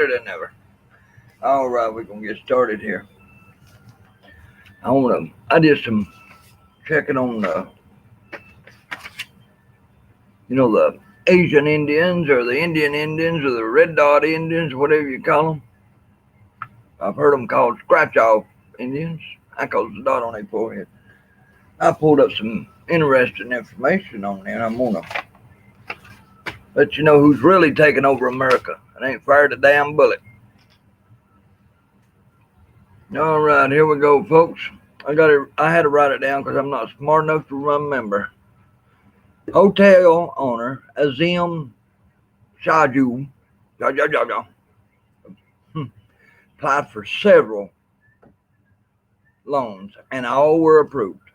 better than ever. All right, we're gonna get started here. I did some checking on the Asian Indians or the Indian Indians or the Red Dot Indians, whatever you call them. I've heard them called scratch off Indians. I call it the dot on their forehead. I pulled up some interesting information on there, and I'm gonna let you know who's really taking over America. It ain't fired a damn bullet. All right, here we go, folks. I had to write it down because I'm not smart enough to remember. Hotel owner Azim Shaju applied for several loans, and all were approved.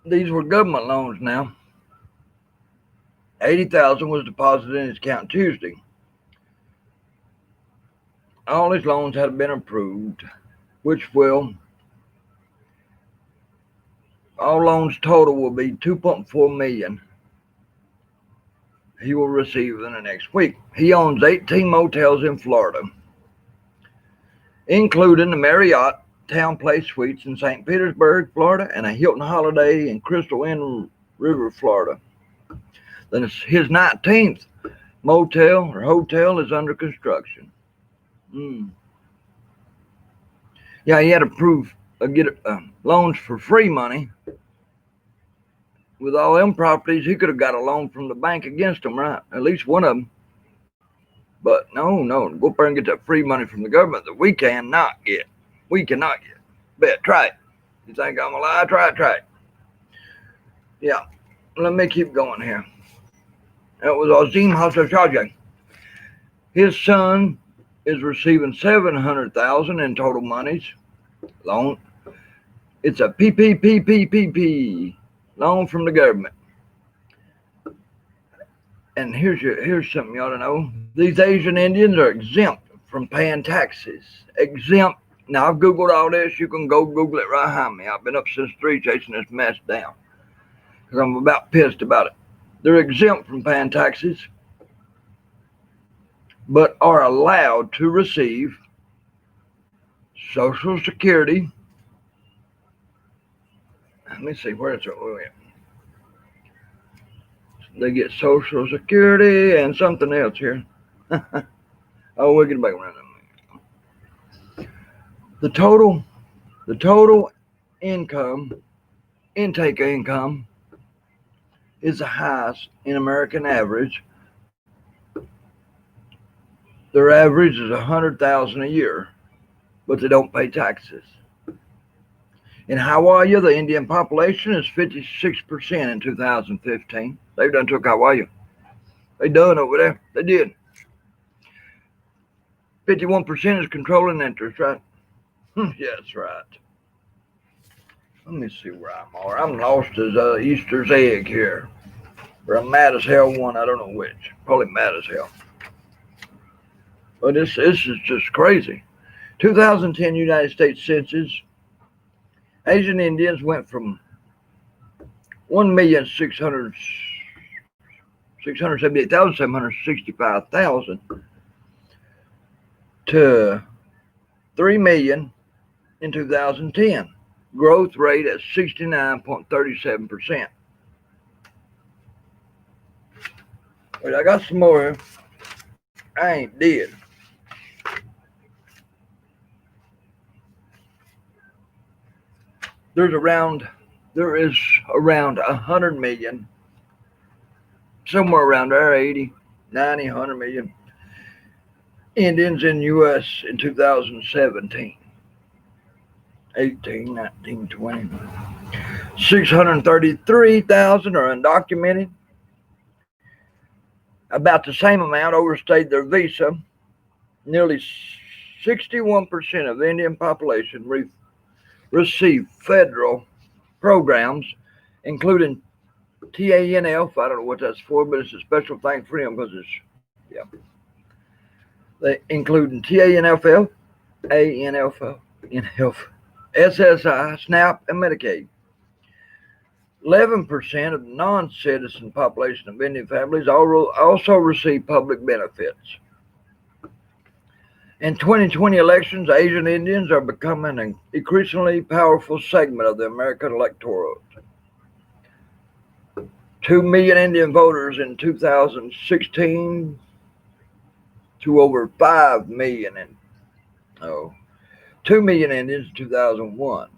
These were government loans now. $80,000 was deposited in his account Tuesday. All his loans had been approved, all loans total will be $2.4 million. He will receive in the next week. He owns 18 motels in Florida, including the Marriott Town Place Suites in St. Petersburg, Florida, and a Hilton Holiday in Crystal Inn River, Florida. Then his 19th motel or hotel is under construction. Yeah, he had approved get loans for free money. With all them properties, he could have got a loan from the bank against them, right? At least one of them. But no, go up there and get that free money from the government that we cannot get. We cannot get. Bet, try it. You think I'm a lie? Try it. Yeah, let me keep going here. That was Azim Khashoggi. His son is receiving $700,000 in total monies loan. It's a PPP loan from the government. And here's something you ought to know. These Asian Indians are exempt from paying taxes. Exempt. Now, I've Googled all this. You can go Google it right behind me. I've been up since 3 chasing this mess down because I'm about pissed about it. They're exempt from paying taxes, but are allowed to receive Social Security. Let me see, where it's at. They get Social Security and something else here. Oh, we'll get back around that. The total intake income is the highest in American average. Their average is $100,000 a year, but they don't pay taxes. In Hawaii, the Indian population is 56% in 2015. They've done took Hawaii. They done over there. They did. 51% is controlling interest, right? Yeah, that's right. Let me see where I'm at. I'm lost as Easter's egg here. Or I'm mad as hell one, I don't know which. Probably mad as hell. But this is just crazy. 2010 United States Census, Asian Indians went from 1,678,765,000 to 3 million in 2010. Growth rate at 69.37%. Wait, I got some more. I ain't dead. There is around 100 million, somewhere around there, 80, 90, 100 million Indians in the U.S. in 2017. 18, 19, 20. 633,000 are undocumented. About the same amount overstayed their visa. Nearly 61% of the Indian population receive federal programs, including TANF. I don't know what that's for, but it's a special thing for them because they including TANFL, ANFL, SSI, SNAP, and Medicaid. 11% of the non-citizen population of Indian families also receive public benefits. In 2020 elections, Asian Indians are becoming an increasingly powerful segment of the American electorate. 2 million Indian voters in 2016 to over 5 million 2 million Indians in 2001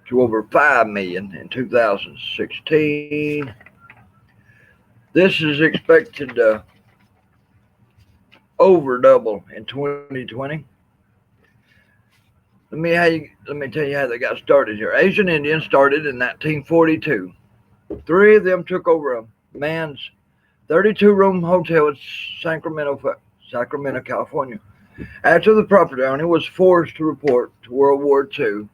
to over 5 million in 2016. This is expected to over double in 2020. Let me tell you how they got started here. Asian Indians started in 1942. 3 of them took over a man's 32-room hotel in Sacramento, California. After the property owner was forced to report to World War II,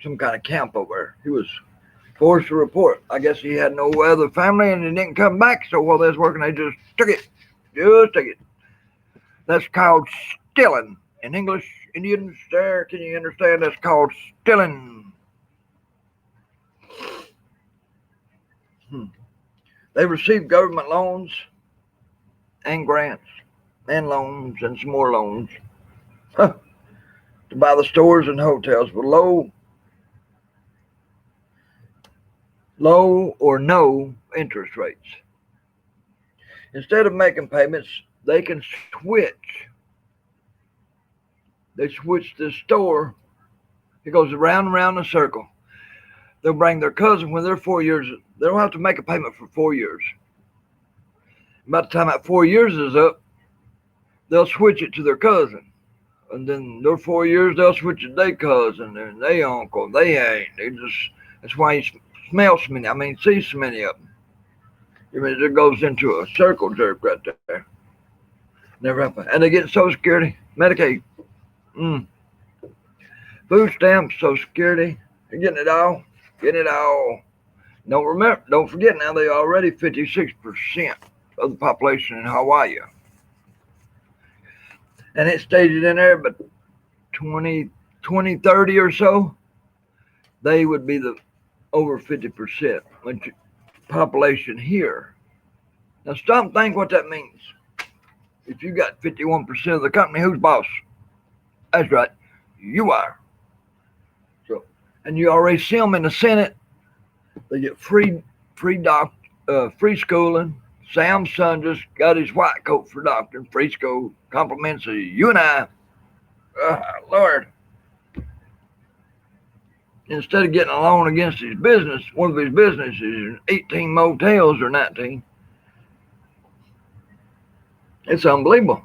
some kind of camp over there. He was forced to report. I guess he had no other family and he didn't come back. So while they was working, they just took it. Just took it. That's called stealing. In English, Indians there, can you understand? That's called stealing. They received government loans and grants and loans and some more loans to buy the stores and hotels with low or no interest rates. Instead of making payments, they can switch. They switch the store. It goes around and around in a circle. They'll bring their cousin when they're 4 years. They don't have to make a payment for 4 years. By the time that 4 years is up, they'll switch it to their cousin. And then their 4 years, they'll switch it to their cousin and their uncle. They ain't. That's why you smell so many. See so many of them. It goes into a circle jerk right there. Never happen. And they get Social Security, Medicaid, food stamps, Social Security. They're getting it all. Getting it all. Don't forget now, they're already 56% of the population in Hawaii. And it stated in there, but 2030 or so, they would be the over 50% population here. Now stop and think what that means. If you got 51% of the company, who's boss? That's right, you are. So, and you already see them in the Senate. They get free schooling. Sam's son just got his white coat for doctor, free school, compliments of you and I. Lord. Instead of getting a loan against his business, one of his businesses is 18 motels or 19. It's unbelievable.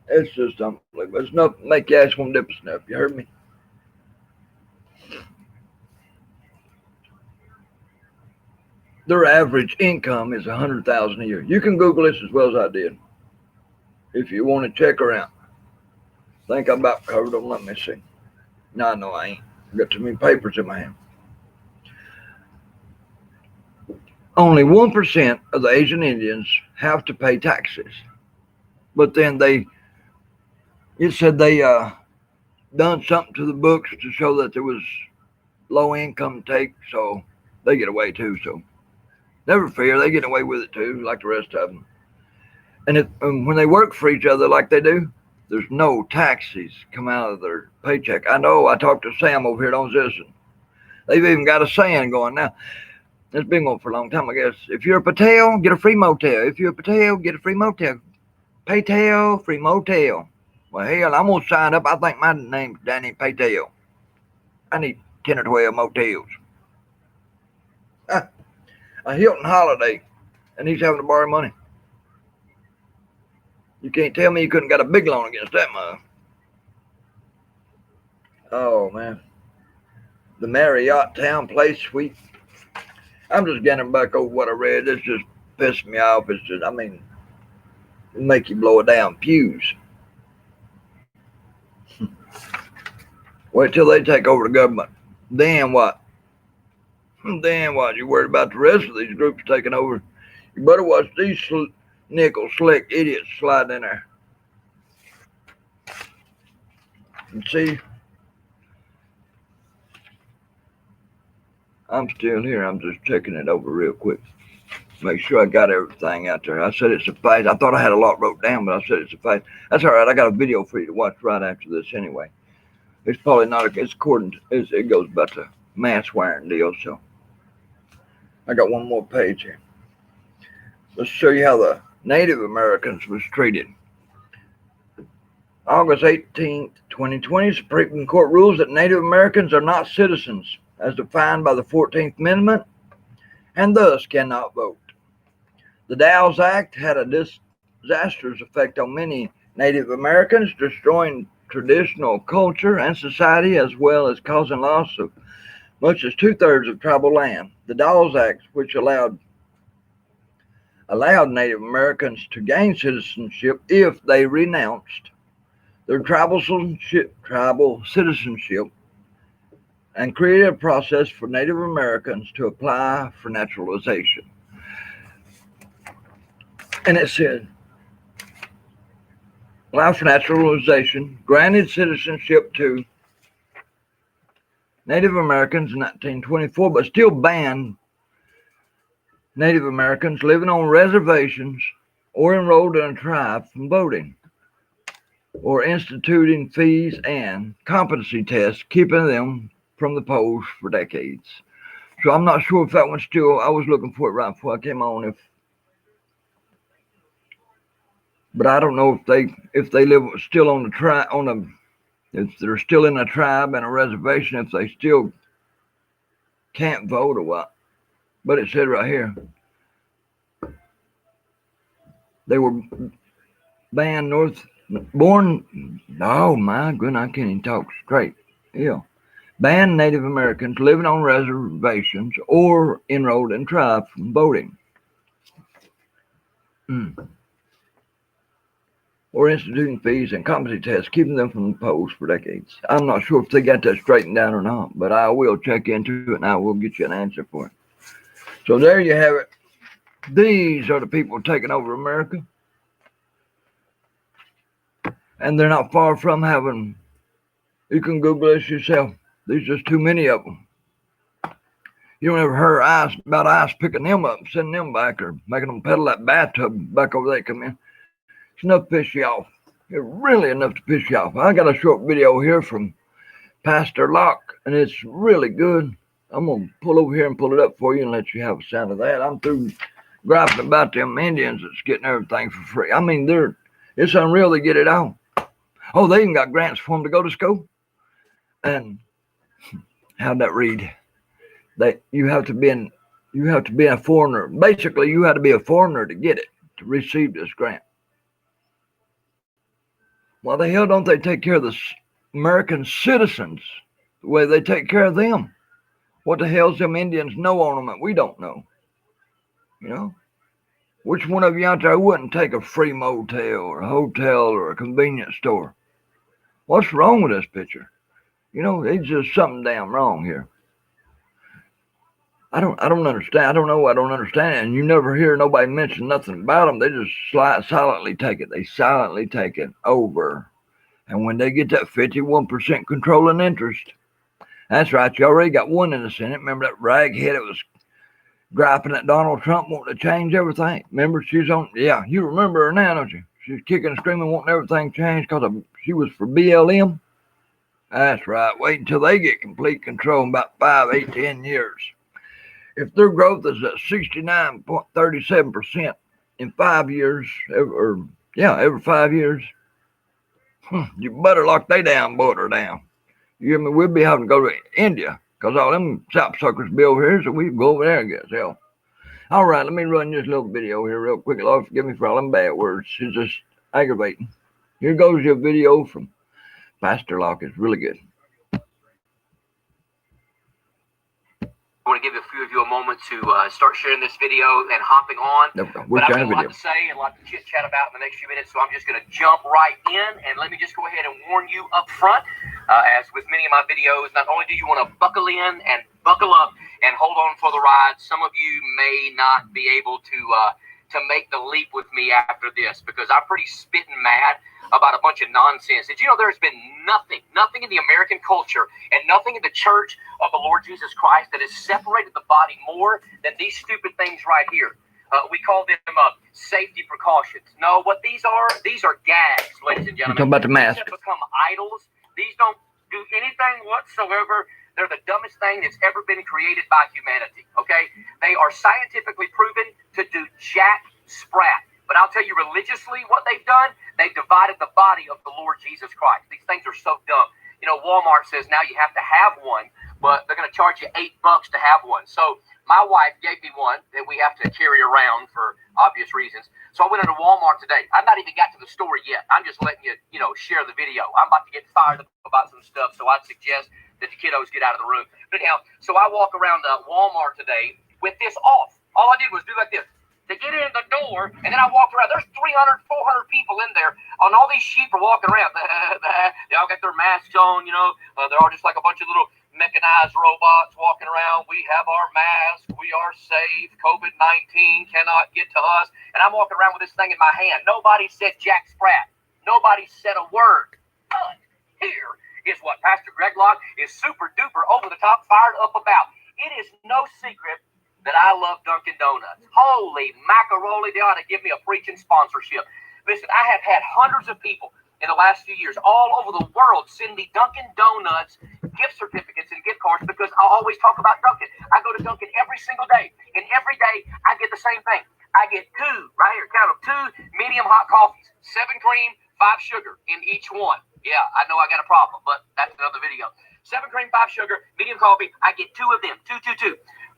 It's just unbelievable. It's enough to make your ass want to dip a snuff. You heard me? Their average income is $100,000 a year. You can Google this as well as I did, if you want to check her out. I think I about covered them. Let me see. No, I ain't. I got too many papers in my hand. Only 1% of the Asian Indians have to pay taxes, but then it said they done something to the books to show that there was low income take, so they get away too. So never fear, they get away with it too, like the rest of them. And when they work for each other like they do, there's no taxes come out of their paycheck. I know. I talked to Sam over here on Zisson. They've even got a saying going now. It's been going for a long time, I guess. If you're a Patel, get a free motel. If you're a Patel, get a free motel. Patel, free motel. Well, hell, I'm going to sign up. I think my name's Danny Patel. I need 10 or 12 motels. A Hilton Holiday, and he's having to borrow money. You can't tell me you couldn't got a big loan against that, man. Oh, man. The Marriott Town Place Suite. I'm just getting back over what I read. This just pissed me off. It's just, it'll make you blow a damn fuse. Wait till they take over the government. Then what? Then what? You worried about the rest of these groups taking over? You better watch these nickel slick idiots slide in there. And see, I'm still here. I'm just checking it over real quick. Make sure I got everything out there. I said it sufficed. I thought I had a lot wrote down, but I said it sufficed. That's all right. I got a video for you to watch right after this anyway. It's probably not. It's according. It goes about the mass wiring deal. So I got one more page here. Let's show you how the Native Americans was treated. August 18th, 2020, Supreme Court rules that Native Americans are not citizens, as defined by the 14th Amendment, and thus cannot vote. The Dawes Act had a disastrous effect on many Native Americans, destroying traditional culture and society, as well as causing loss of much as 2/3 of tribal land. The Dawes Act, which allowed Native Americans to gain citizenship if they renounced their tribal citizenship and created a process for Native Americans to apply for naturalization. And it said, allow for naturalization, granted citizenship to Native Americans in 1924, but still banned Native Americans living on reservations or enrolled in a tribe from voting, or instituting fees and competency tests, keeping them from the polls for decades. So I'm not sure if that one's still. I was looking for it right before I came on. But I don't know if they live still on the tribe if they're still in a tribe and a reservation, if they still can't vote or what. But it said right here they were banned born. Oh my goodness, I can't even talk straight. Yeah. Banned Native Americans living on reservations or enrolled in tribes from voting. Or instituting fees and competency tests, keeping them from the polls for decades. I'm not sure if they got that straightened out or not, but I will check into it and I will get you an answer for it. So there you have it. These are the people taking over America. And they're not far from having, you can Google this yourself. There's just too many of them. You don't ever hear about ICE picking them up and sending them back or making them pedal that bathtub back over there come in. It's enough to piss you off. It's really enough to piss you off. I got a short video here from Pastor Locke, and it's really good. I'm going to pull over here and pull it up for you and let you have a sound of that. I'm through griping about them Indians that's getting everything for free. I mean, it's unreal they get it all. Oh, they even got grants for them to go to school. And how'd that read? You have to be a foreigner. Basically, you had to be a foreigner to get it, to receive this grant. Why the hell don't they take care of the American citizens the way they take care of them? What the hell's them Indians know on them that we don't know? You know? Which one of you out there wouldn't take a free motel or a hotel or a convenience store? What's wrong with this picture? You know, it's just something damn wrong here. I don't understand. I don't understand it. And you never hear nobody mention nothing about them. They just silently take it. They silently take it over. And when they get that 51% controlling interest, that's right. You already got one in the Senate. Remember that raghead that was griping at Donald Trump wanting to change everything? Remember she's on, yeah, you remember her now, don't you? She's kicking and screaming, wanting everything changed because she was for BLM. That's right. Wait until they get complete control in about 5, 8, 10 years. If their growth is at 69.37% in 5 years, every 5 years, you better lock they damn border down. You hear me? We'll be having to go to India because all them sapsuckers be over here, so we can go over there and get hell. All right, let me run this little video here real quick. Lord, forgive me for all them bad words. It's just aggravating. Here goes your video from Pastor Locke. It's really good. I want to give a few of you a moment to start sharing this video and hopping on. But I've got a lot to say and a lot to chit chat about in the next few minutes, so I'm just going to jump right in. And let me just go ahead and warn you up front, as with many of my videos, not only do you want to buckle in and buckle up and hold on for the ride, some of you may not be able to to make the leap with me after this, because I'm pretty spitting mad about a bunch of nonsense. Did you know there's been nothing in the American culture and nothing in the church of the Lord Jesus Christ that has separated the body more than these stupid things right here? We call them safety precautions. No, what these are gags, ladies and gentlemen. You're talking about the mask. These have become idols. These don't do anything whatsoever. They're the dumbest thing that's ever been created by humanity, okay? They are scientifically proven to do jack sprat. But I'll tell you religiously what they've done. They've divided the body of the Lord Jesus Christ. These things are so dumb. You know, Walmart says now you have to have one, but they're going to charge you $8 to have one. So my wife gave me one that we have to carry around for obvious reasons. So I went into Walmart today. I've not even got to the store yet. I'm just letting you, share the video. I'm about to get fired up about some stuff, so I'd suggest that the kiddos get out of the room. But anyhow, so I walk around Walmart today with this off. All I did was do like this to get in the door, and then I walked around. There's 300, 400 people in there, and all these sheep are walking around. They all got their masks on, they're all just like a bunch of little mechanized robots walking around. We have our masks. We are safe. COVID-19 cannot get to us. And I'm walking around with this thing in my hand. Nobody said jack sprat. Nobody said a word. But here is what Pastor Greg Locke is super duper over the top fired up about. It is no secret that I love Dunkin' Donuts. Holy macaroni, they ought to give me a preaching sponsorship. Listen, I have had hundreds of people in the last few years all over the world send me Dunkin' Donuts gift certificates and gift cards because I always talk about Dunkin'. I go to Dunkin' every single day, and every day I get the same thing. I get two, right here, count them, 2 medium hot coffees, 7 cream, 5 sugar in each one. Yeah, I know I got a problem, but that's another video. 7 cream, 5 sugar, medium coffee. I get 2 of them, 2.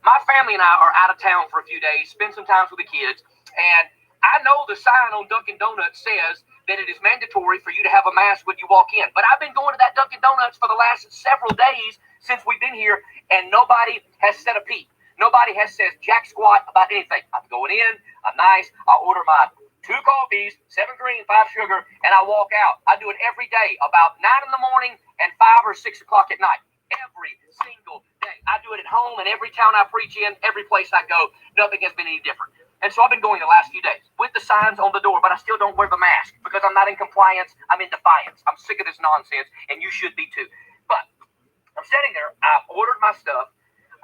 My family and I are out of town for a few days, spend some time with the kids, and I know the sign on Dunkin' Donuts says that it is mandatory for you to have a mask when you walk in. But I've been going to that Dunkin' Donuts for the last several days since we've been here, and nobody has said a peep. Nobody has said jack squat about anything. I'm going in, I'm nice, I order my 2 coffees, 7 cream, 5 sugar, and I walk out. I do it every day, about 9 in the morning and 5 or 6 o'clock at night. Every single day. I do it at home, and every town I preach in, every place I go, nothing has been any different. And so I've been going the last few days with the signs on the door, but I still don't wear the mask because I'm not in compliance. I'm in defiance. I'm sick of this nonsense, and you should be too. But I'm sitting there. I've ordered my stuff.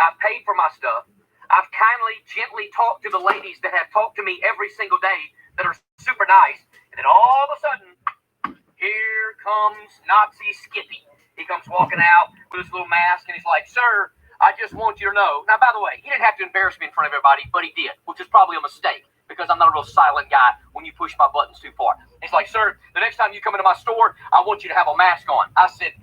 I've paid for my stuff. I've kindly, gently talked to the ladies that have talked to me every single day that are super nice. And then all of a sudden, here comes Nazi Skippy. He comes walking out with his little mask, and he's like, "Sir, I just want you to know." Now, by the way, he didn't have to embarrass me in front of everybody, but he did, which is probably a mistake because I'm not a real silent guy when you push my buttons too far. He's like, "Sir, the next time you come into my store, I want you to have a mask on." I said,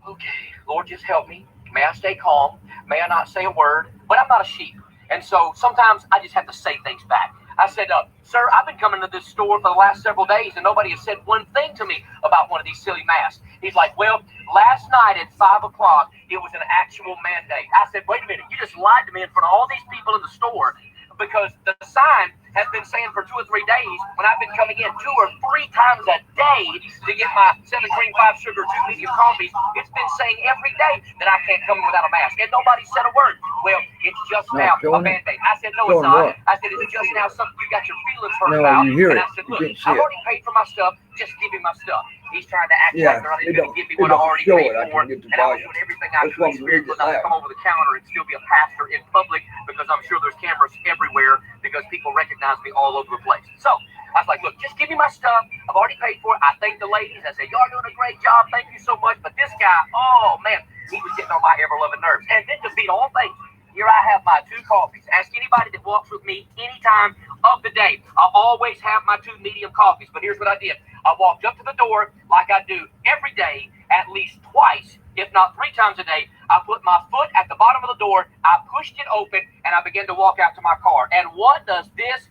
"Okay, Lord, just help me. May I stay calm? May I not say a word?" But I'm not a sheep. And so sometimes I just have to say things back. I said, "Sir, I've been coming to this store for the last several days, and nobody has said one thing to me about one of these silly masks." He's like, "Well, last night at 5 o'clock, it was an actual mandate." I said, "Wait a minute, you just lied to me in front of all these people in the store because the sign has been saying for 2 or 3 days when I've been coming in 2 or 3 times a day to get my 7 cream, 5 sugar, 2 medium coffees. It's been saying every day that I can't come in without a mask, and nobody said a word." "Well, it's just now a mandate." I said, "No, it's not." I said, "It's just now something you got your feelings hurt about." And I said, "Look, I've already paid for my stuff. Just give me my stuff." He's trying to act like they're not even going to give me what I already paid for, and I was doing everything I could to not come over the counter and still be a pastor in public because I'm sure there's cameras everywhere because people recognize me all over the place. So I was like, "Look, just give me my stuff. I've already paid for it." I thanked the ladies. I said, "Y'all doing a great job. Thank you so much." But this guy, oh man, he was getting on my ever-loving nerves. And then to beat all things, here I have my 2 coffees. Ask anybody that walks with me any time of the day. I always have my 2 medium coffees. But here's what I did. I walked up to the door like I do every day, at least twice, if not 3 times a day. I put my foot at the bottom of the door. I pushed it open, and I began to walk out to my car. And what does this,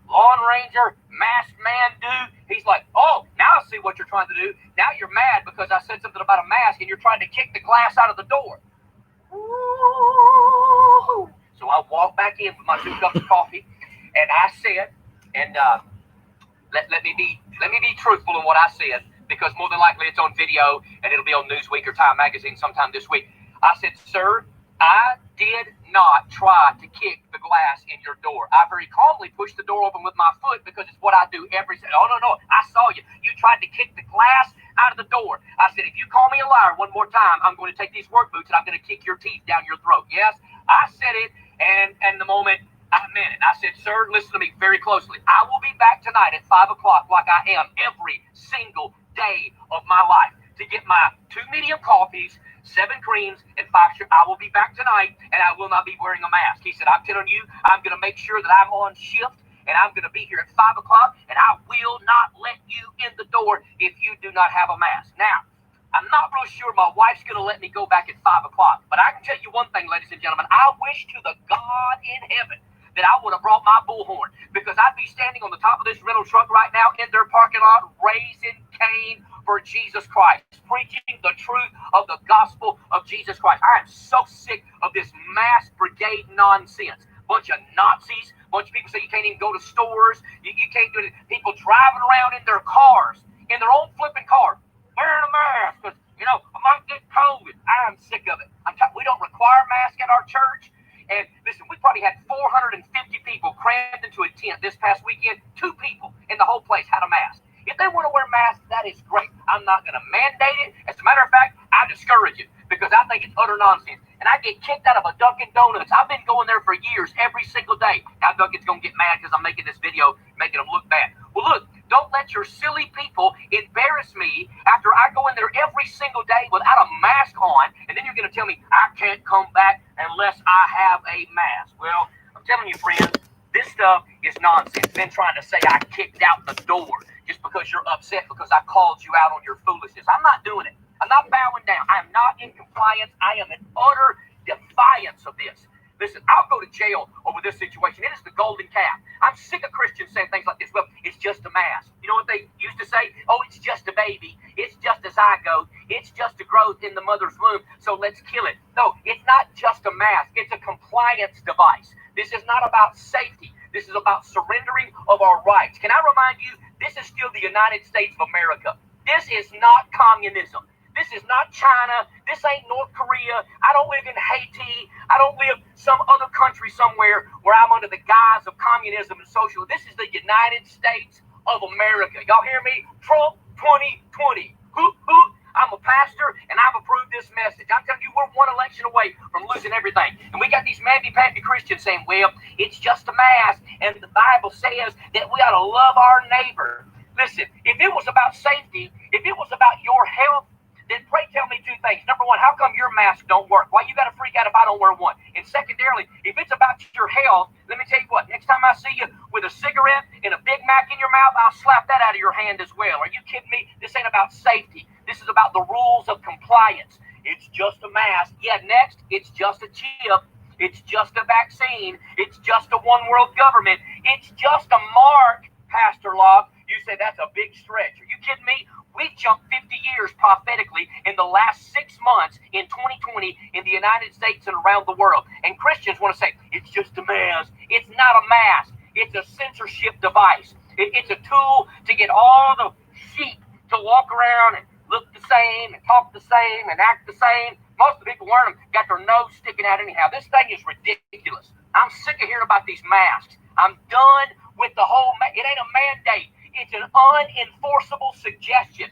Lawn Ranger, masked man do? He's like, "Oh, now I see what you're trying to do. Now you're mad because I said something about a mask, and you're trying to kick the glass out of the door." Ooh. So I walked back in with my 2 cups of coffee, and I said, and let me be truthful in what I said, because more than likely it's on video and it'll be on Newsweek or Time Magazine sometime this week. I said, "Sir, I did not try to kick the glass in your door. I very calmly pushed the door open with my foot because it's what I do every day. Oh, no, I saw you. You tried to kick the glass out of the door. I said, if you call me a liar one more time, I'm going to take these work boots and I'm going to kick your teeth down your throat. Yes, I said it, and the moment I meant it. I said, sir, listen to me very closely. I will be back tonight at 5 o'clock like I am every single day of my life to get my 2 medium coffees, 7 creams, and 5 sugar. I will be back tonight, and I will not be wearing a mask. He said, I'm telling you, I'm going to make sure that I'm on shift, and I'm going to be here at 5 o'clock, and I will not let you in the door if you do not have a mask. Now, I'm not real sure my wife's going to let me go back at 5 o'clock, but I can tell you one thing, ladies and gentlemen. I wish to the God in heaven that I would have brought my bullhorn, because I'd be standing on the top of this rental truck right now in their parking lot, raising Cain for Jesus Christ, preaching the truth of the gospel of Jesus Christ. I am so sick of this mass brigade nonsense. Bunch of Nazis, bunch of people say you can't even go to stores, you can't do it. People driving around in their cars, in their own flipping cars, wearing a mask because, I might get COVID. I am sick of it. We don't require a mask at our church. And listen, we probably had 450 people crammed into a tent this past weekend. 2 people in the whole place had a mask. If they want to wear masks, that is great. I'm not going to mandate it. As a matter of fact, I discourage it because I think it's utter nonsense. And I get kicked out of a Dunkin' Donuts. I've been going there for years, every single day. Now Dunkin's going to get mad because I'm making this video, making them look bad. Well, look, don't let your silly people embarrass me after I go in there every single day without a mask on, and then you're going to tell me I can't come back unless I have a mask. Well, I'm telling you, friends, this stuff is nonsense. Then trying to say I kicked out the door just because you're upset because I called you out on your foolishness. I'm not doing it. I'm not bowing down. I am not in compliance. I am in utter defiance of this. Listen, I'll go to jail over this situation. It is the golden calf. I'm sick of Christians saying things like this. Well, it's just a mask. You know what they used to say? Oh, it's just a baby. It's just a zygote. It's just a growth in the mother's womb. So let's kill it. No, it's not just a mask. It's a compliance device. This is not about safety. This is about surrendering of our rights. Can I remind you, this is still the United States of America. This is not communism. This is not China. This ain't North Korea. I don't live in Haiti. I don't live some other country somewhere where I'm under the guise of communism and socialism. This is the United States of America. Y'all hear me? Trump 2020. I'm a pastor, and I've approved this message. I'm telling you, we're one election away from losing everything. And we got these mamby-pamby Christians saying, well, it's just a mask, and the Bible says that we ought to love our neighbor. Listen, if it was about safety, if it was about your health, then pray tell me 2 things. Number one, how come your mask don't work? Why you got to freak out if I don't wear one? And secondarily, if it's about your health, let me tell you what, next time I see you with a cigarette and a Big Mac in your mouth, I'll slap that out of your hand as well. Are you kidding me? This ain't about safety. This is about the rules of compliance. It's just a mask. Yeah, next, it's just a chip. It's just a vaccine. It's just a one world government. It's just a mark, Pastor Locke. You say that's a big stretch. Are you kidding me? We've jumped 50 years prophetically in the last 6 months in 2020 in the United States and around the world. And Christians want to say, it's just a mask. It's not a mask. It's a censorship device. It's a tool to get all the sheep to walk around and look the same and talk the same and act the same. Most of the people wearing them got their nose sticking out anyhow. This thing is ridiculous. I'm sick of hearing about these masks. I'm done with the whole, it ain't a mandate. It's an unenforceable suggestion.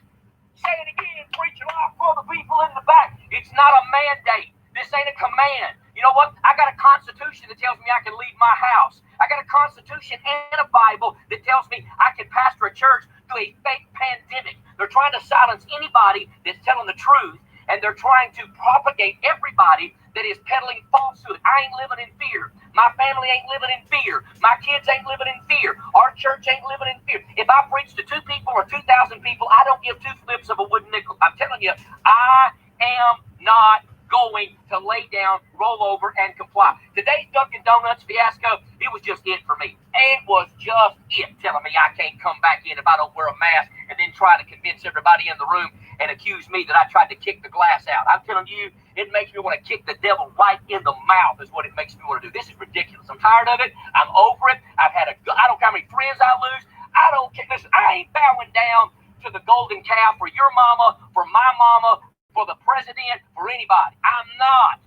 Say it again, preach it loud for the people in the back. It's not a mandate. This ain't a command. You know what? I got a constitution that tells me I can leave my house. I got a constitution and a Bible that tells me I can pastor a church through a fake pandemic. They're trying to silence anybody that's telling the truth, and they're trying to propagate everybody that is peddling falsehood. I ain't living in fear. My family ain't living in fear. My kids ain't living in fear. Our church ain't living in fear. If I preach to 2 people or 2,000 people, I don't give 2 flips of a wooden nickel. I'm telling you, I am not going to lay down, roll over, and comply. Today's Dunkin' Donuts fiasco, it was just it for me. It was just it, telling me I can't come back in if I don't wear a mask, and then try to convince everybody in the room and accuse me that I tried to kick the glass out. I'm telling you, it makes me want to kick the devil right in the mouth is what it makes me want to do. This is ridiculous. I'm tired of it. I'm over it. I don't care how many friends I lose. I don't care. Listen, I ain't bowing down to the golden calf for your mama, for my mama, for the president, for anybody. I'm not.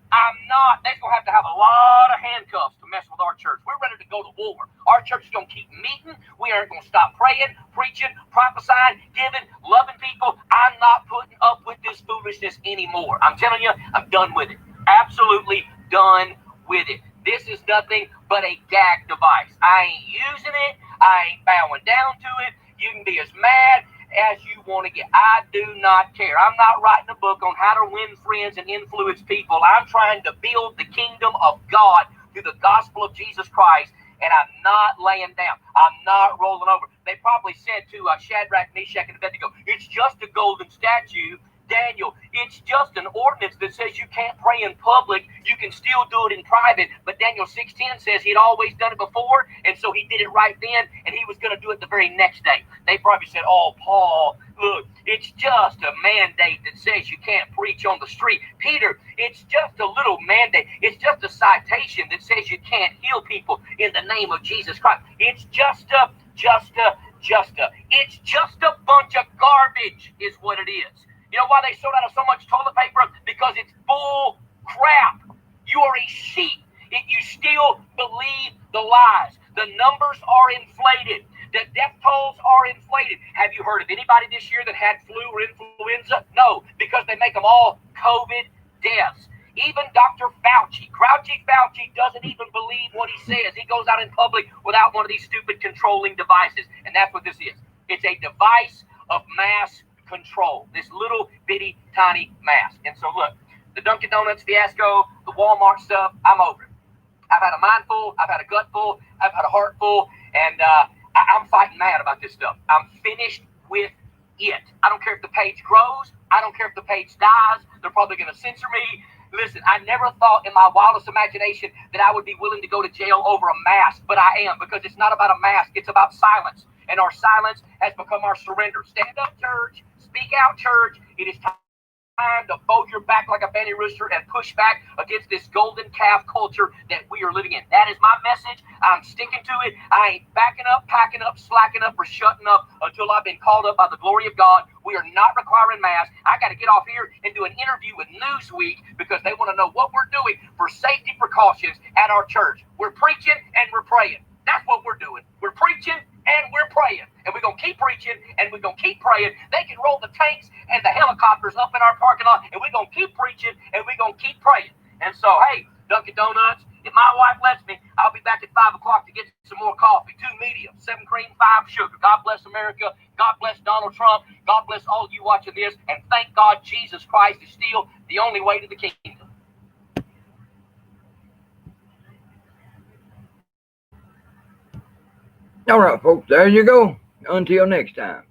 They're going to have a lot of handcuffs to mess with our church. We're ready to go to war. Our church is going to keep meeting. We aren't going to stop praying, preaching, prophesying, giving, loving people. I'm not putting up with this foolishness anymore. I'm telling you, I'm done with it. Absolutely done with it. This is nothing but a gag device. I ain't using it. I ain't bowing down to it. You can be as mad as you want to get. I do not care. I'm not writing a book on how to win friends and influence people. I'm trying to build the kingdom of God through the gospel of Jesus Christ, and I'm not laying down. I'm not rolling over. They probably said to Shadrach, Meshach, and Abednego, it's just a golden statue. Daniel, it's just an ordinance that says you can't pray in public. You can still do it in private. But Daniel 6:10 says he'd always done it before, and so he did it right then, and he was going to do it the very next day. They probably said, oh, Paul, look, it's just a mandate that says you can't preach on the street. Peter, it's just a little mandate. It's just a citation that says you can't heal people in the name of Jesus Christ. It's just a bunch of garbage is what it is. You know why they sold out of so much toilet paper? Because it's bull crap. You are a sheep if you still believe the lies. The numbers are inflated. The death tolls are inflated. Have you heard of anybody this year that had flu or influenza? No, because they make them all COVID deaths. Even Dr. Fauci, Grouchy Fauci, doesn't even believe what he says. He goes out in public without one of these stupid controlling devices. And that's what this is. It's a device of mass control, this little bitty tiny mask. And so look, the Dunkin' Donuts fiasco, the Walmart stuff, I'm over it. I've had a mind full, I've had a gut full, I've had a heart full, and I'm fighting mad about this stuff. I'm finished with it. I don't care if the page grows, I don't care if the page dies, they're probably going to censor me. Listen, I never thought in my wildest imagination that I would be willing to go to jail over a mask, but I am, because it's not about a mask, it's about silence. And our silence has become our surrender. Stand up, church. Speak out, church. It is time to fold your back like a banty rooster and push back against this golden calf culture that we are living in. That is my message. I'm sticking to it. I ain't backing up, packing up, slacking up, or shutting up until I've been called up by the glory of God. We are not requiring masks. I got to get off here and do an interview with Newsweek because they want to know what we're doing for safety precautions at our church. We're preaching and we're praying. That's what we're doing. We're preaching and we're praying. And we're going to keep preaching and we're going to keep praying. They can roll the tanks and the helicopters up in our parking lot, and we're going to keep preaching and we're going to keep praying. And so, hey, Dunkin' Donuts, if my wife lets me, I'll be back at 5 o'clock to get some more coffee. 2 medium, 7 cream, 5 sugar. God bless America. God bless Donald Trump. God bless all of you watching this. And thank God Jesus Christ is still the only way to the kingdom. All right, folks, there you go. Until next time.